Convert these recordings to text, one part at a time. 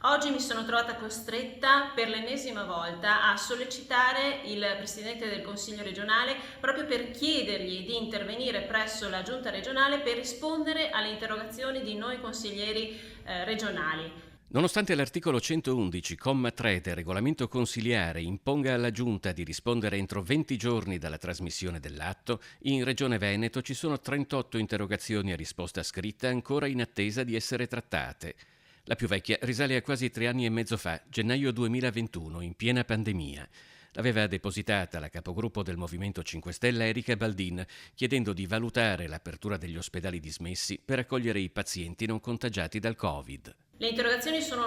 Oggi mi sono trovata costretta per l'ennesima volta a sollecitare il Presidente del Consiglio regionale proprio per chiedergli di intervenire presso la Giunta regionale per rispondere alle interrogazioni di noi consiglieri regionali. Nonostante l'articolo 111, comma 3 del regolamento consiliare imponga alla Giunta di rispondere entro 20 giorni dalla trasmissione dell'atto, in Regione Veneto ci sono 38 interrogazioni a risposta scritta ancora in attesa di essere trattate. La più vecchia risale a quasi 3 anni e mezzo fa, gennaio 2021, in piena pandemia. L'aveva depositata la capogruppo del Movimento 5 Stelle Erika Baldin, chiedendo di valutare l'apertura degli ospedali dismessi per accogliere i pazienti non contagiati dal Covid. Le interrogazioni sono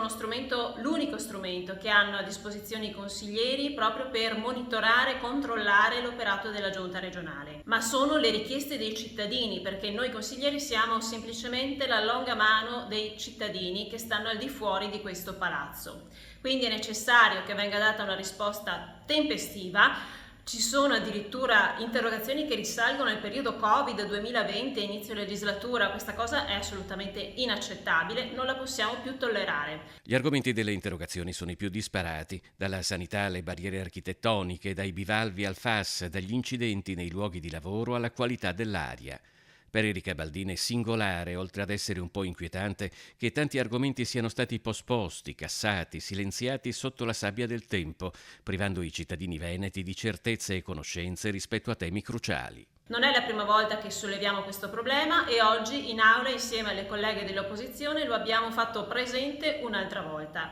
l'unico strumento che hanno a disposizione i consiglieri proprio per monitorare e controllare l'operato della giunta regionale. Ma sono le richieste dei cittadini, perché noi consiglieri siamo semplicemente la longa mano dei cittadini che stanno al di fuori di questo palazzo. Quindi è necessario che venga data una risposta tempestiva. Ci sono addirittura interrogazioni che risalgono al periodo Covid 2020, inizio legislatura. Questa cosa è assolutamente inaccettabile, non la possiamo più tollerare. Gli argomenti delle interrogazioni sono i più disparati, dalla sanità alle barriere architettoniche, dai bivalvi al FAS, dagli incidenti nei luoghi di lavoro alla qualità dell'aria. Per Erika Baldin è singolare, oltre ad essere un po' inquietante, che tanti argomenti siano stati posposti, cassati, silenziati sotto la sabbia del tempo, privando i cittadini veneti di certezze e conoscenze rispetto a temi cruciali. Non è la prima volta che solleviamo questo problema e oggi in aula insieme alle colleghe dell'opposizione lo abbiamo fatto presente un'altra volta.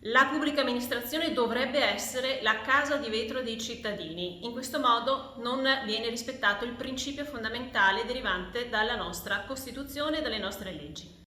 La pubblica amministrazione dovrebbe essere la casa di vetro dei cittadini. In questo modo non viene rispettato il principio fondamentale derivante dalla nostra Costituzione e dalle nostre leggi.